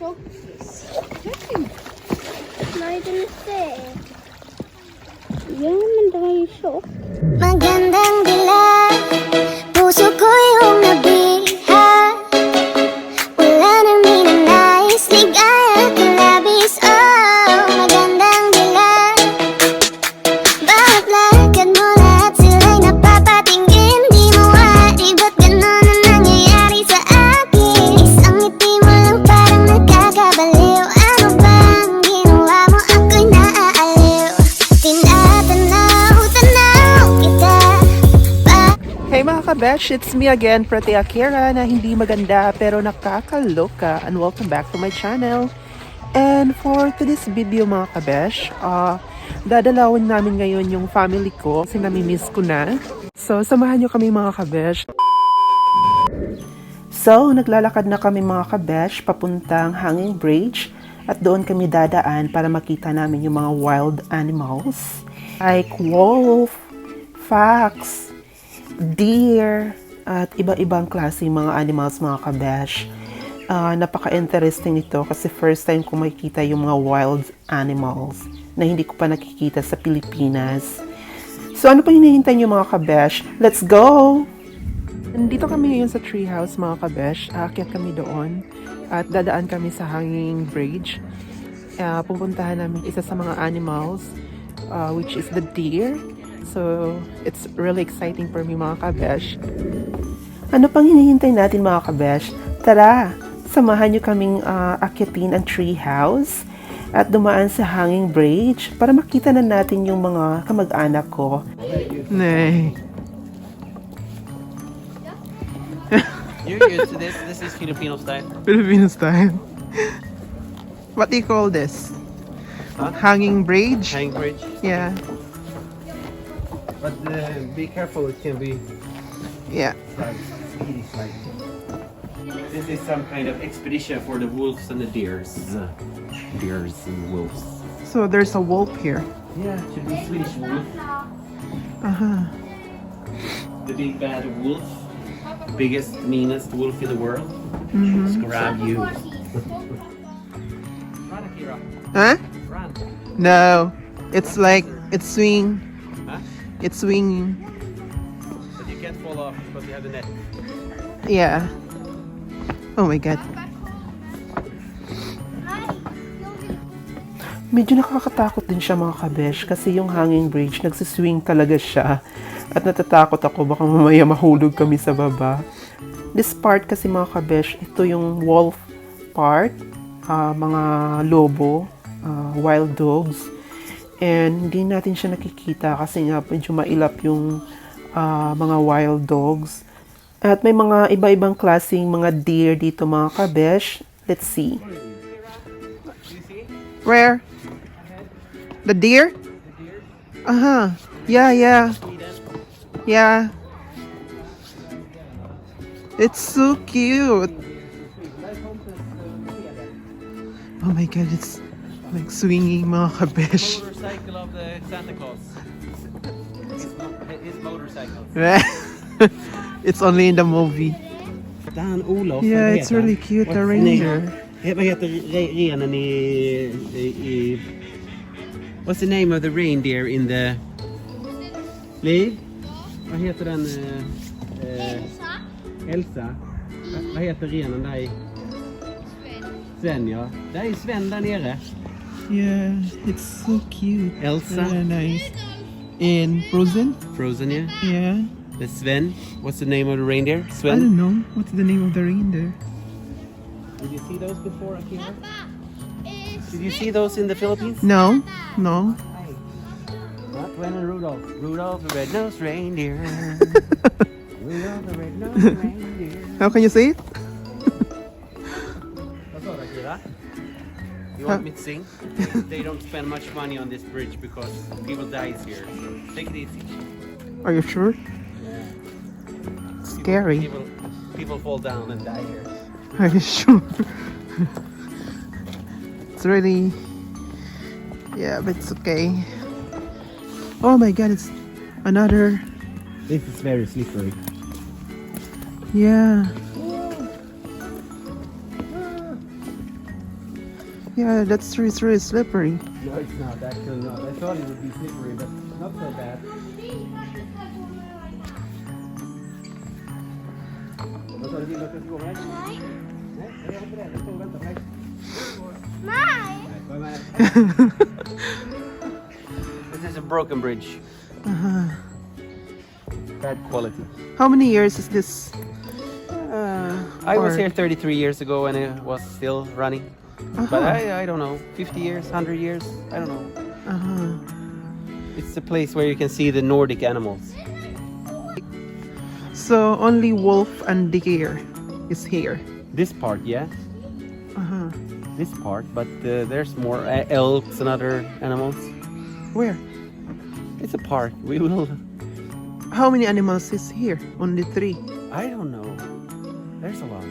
focus. Not even a thing. Yan naman tayo show. Magandang dilag, puso ko yung nabiha. Wala nang ninanais, ligaya at labis. Oh, magandang dilag. Bakit lakad mo lahat sila'y napapatingin? Di mo wari, ba't ganon ang nangyayari sa akin? Isang ngiti mo lang parang nagkakabaliw. Ano bang ginawa mo? Ako'y naaaliw. Tinatanaw kita pa. Hey mga kabesh, it's me again, Prate Akira, na hindi maganda pero nakakaloka, and welcome back to my channel. And for today's video mga kabesh, dadalawin namin ngayon yung family ko kasi namimiss ko na. So samahan nyo kami mga kabesh. So naglalakad na kami mga kabesh papuntang Hanging Bridge at doon kami dadaan para makita namin yung mga wild animals like wolf, fox, deer, at iba-ibang klase mga animals mga kabesh. Napaka-interesting ito kasi first time ko makikita yung mga wild animals na hindi ko pa nakikita sa Pilipinas. So ano pa hinihintay nyo mga kabesh? Let's go! Nandito kami ngayon sa treehouse mga kabesh. Aakyat kami doon at dadaan kami sa Hanging Bridge. Pupuntahan namin isa sa mga animals which is the deer. So it's really exciting for me mga kabesh. Ano pang hinihintay natin mga kabesh? Tara! Samahan nyo kaming akyatin ang treehouse at dumaan sa Hanging Bridge para makita na natin yung mga kamag-anak ko. Nay. You're used to this. This is Filipino style. Filipino style. What do you call this? Huh? Hanging Bridge? Hang bridge. Yeah. But be careful, it can be Yeah. like. This is some kind of expedition for the wolves and the deers. Deers and wolves. So there's a wolf here. Yeah, it should be Swedish wolf. Uh-huh. The big bad wolf. Biggest, meanest wolf in the world. Just grab you. Run, Akira. Huh? Run. No. It's like, it's swinging. Huh? It's swinging. But you can't fall off because you have the net. Yeah. Oh my God. Medyo nakakatakot din siya mga kabesh kasi yung Hanging Bridge nagsiswing talaga siya at natatakot ako baka mamaya mahulog kami sa baba. This part kasi mga kabesh, ito yung wolf part, mga lobo, wild dogs, and hindi natin siya nakikita kasi nga medyo mailap yung mga wild dogs. At may mga iba-ibang klaseng mga deer dito mga kabesh. Let's see. Where? The deer? Uh-huh. Yeah, yeah. Yeah. It's so cute. Oh my God, it's like swinging mga kabesh. Motorcycle of the Santa Claus. His motorcycle. It's only in the movie. Dan Olof. Yeah, it's really cute, the reindeer. Vad heter renen i... What's the name of the reindeer in the... Liv? Vad heter den... Elsa? Vad heter renen där i... Sven, ja. Där är Sven där nere. Yeah, it's so cute. Elsa. Very nice. In Frozen? Frozen, yeah. Yeah. The Sven. What's the name of the reindeer? I Sven? don't know. What's the name of the reindeer? Did you see those before, Akira? Did you see those in the Philippines? No, no. Not Sven and Rudolph. Rudolph the red-nosed reindeer. Rudolph the red-nosed reindeer. How can you say it? What's up, Akira? You want me to sing? They don't spend much money on this bridge because people die here. So take it easy. Are you sure? Scary. People fall down and die here. Are you sure? It's really... Yeah, but it's okay. Oh my God, it's another... This is very slippery. Yeah. Yeah, that's true. It's really slippery. No, it's not. Actually, not. I thought it would be slippery, but not so bad. Vad sa du, vill du att jag ska gå med? Nej, jag gör inte det. Jag står och väntar på dig. Nej! Nej, kom med. This is a broken bridge. Bad quality. How many years is this? I was Or- here 33 years ago when it was still running. But I don't know, 50 years, 100 years, I don't know. It's a place where you can see the Nordic animals. So only wolf and deer is here. This part, yeah, this part, but there's more elks and other animals. Where? It's a park. We will. How many animals is here? Only 3. I don't know. There's a lot.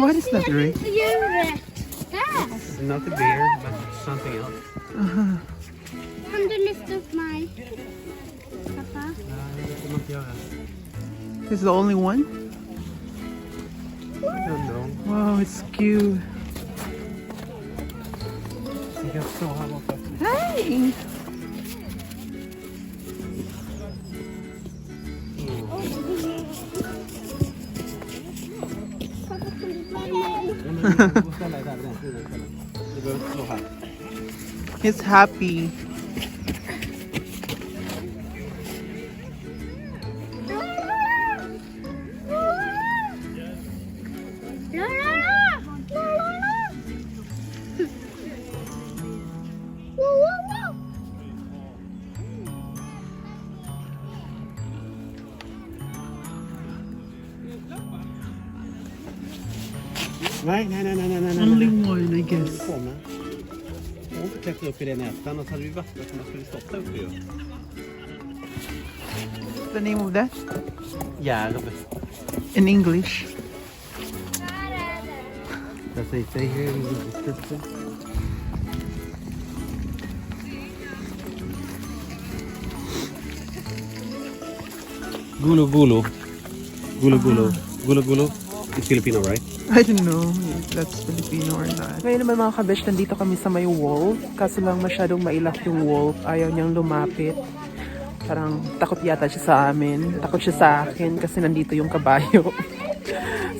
What is that, Ray? Djuret! Där! Not a bear, but something else. Kan du lyfta upp mig? Pappa? Det får man inte göra. Is the only one? I don't know. Wow, it's cute. You can stå här borta. Hey! Du får ställa dig där vid den sidan istället. Du behöver inte stå här. He's happy. La, la, la! La, la, la! Wow, wow, wow! Nej. Only one, I guess. Komma. Jag har inte klättrat upp i det nätet, annars hade vi varit där som man skulle stått där uppe ju. The name of that? Järv. In English. Does it say here in the description? Gulo gulo. Gulo gulo. Gulo gulo. It's Filipino, right? I don't know if that's Filipino or not. Ngayon naman mga kabesh, nandito kami sa may wolf. Kaso lang masyadong mailak yung wolf. Ayaw niyang lumapit. Parang takot yata siya sa amin. Takot siya sa akin kasi nandito yung kabayo.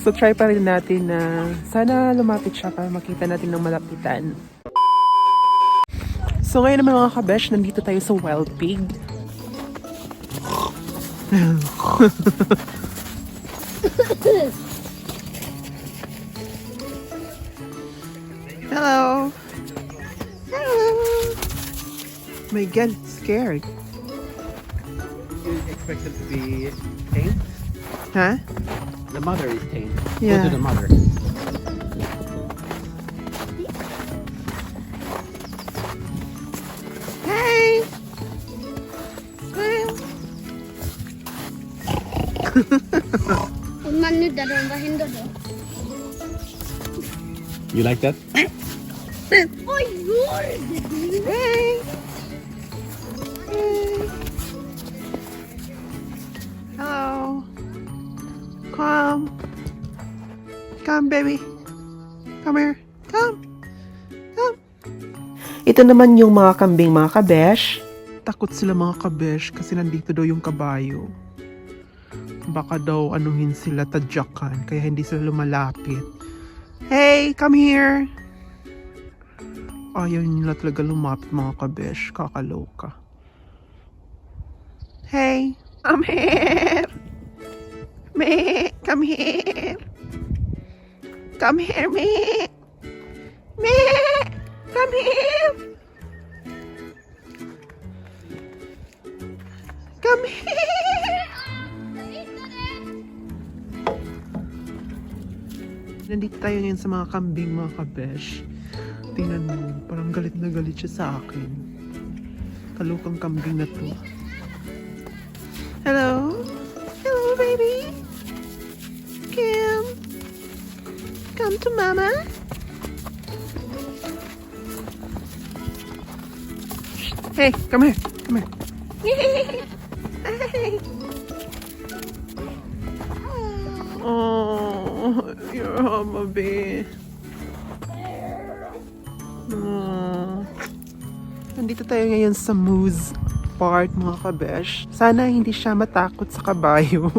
So try pa rin natin na sana lumapit siya para makita natin ng malapitan. So ngayon naman mga kabesh, nandito tayo sa wild pig. Hello. Hello. My God, it's scared. You expect it to be tame? Huh? The mother is tame. Yeah. Go to the mother. Hey. Om man nuddar dem, vad händer då? You like that? Oj, oj! Hey. Hello. Come. Come, baby. Come here. Come. Come. Ito naman yung mga kambing, mga kabesh. Takot sila mga kabesh kasi nandito daw yung kabayo. Baka daw anuhin sila, tadyakan, kaya hindi sila lumalapit. Hey, come here. Ayaw nila talaga lumapit mga kabesh, kakaloka. Hey, I'm here. Me, come here. Come here, me. Me, come here. Come here. Nandito tayo ngayon sa mga kambing, mga kabesh. Tingnan mo, parang galit na galit siya sa akin. Kalukang kambing na to. Hello? Hello, baby? Kim? Come to mama? Hey, come here. Come here. Hey. Oh, you're home, baby. Oh. Nandito tayo ngayon sa moose part, mga kabesh. Sana hindi siya matakot sa kabayo.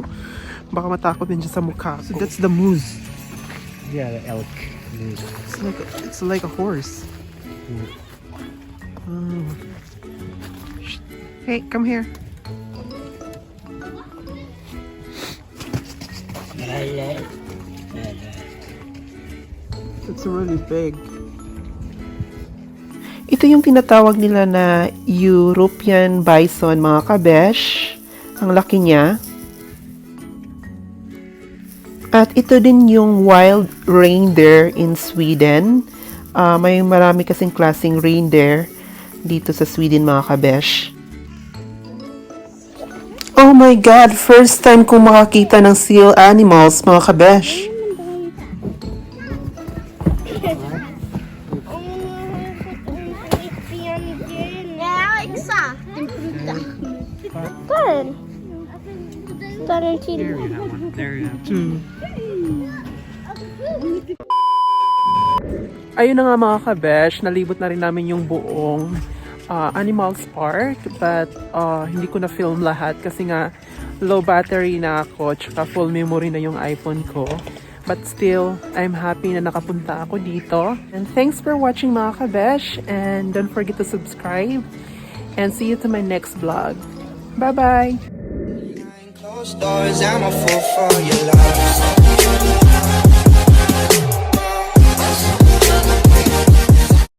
Baka matakot din siya sa mukha. So that's the moose. Yeah, the elk. It's like a horse. Oh. Hey, come here. It's really big. Ito yung tinatawag nila na European bison, mga kabesh. Ang laki niya. At ito din yung wild reindeer in Sweden. May marami kasing klaseng reindeer dito sa Sweden, mga kabesh. Oh my God! First time kong makakita ng seal animals, mga kabesh. There you have one. There you have two. Ayun na nga, mga kabesh, nalibot na rin namin yung buong Animals Park, but hindi ko na film lahat kasi nga low battery na ako, tsaka full memory na yung iPhone ko. But still, I'm happy na nakapunta ako dito. And thanks for watching, mga kabesh, and don't forget to subscribe, and see you to my next vlog. Bye-bye! Closed doors, I'm a fool for your love.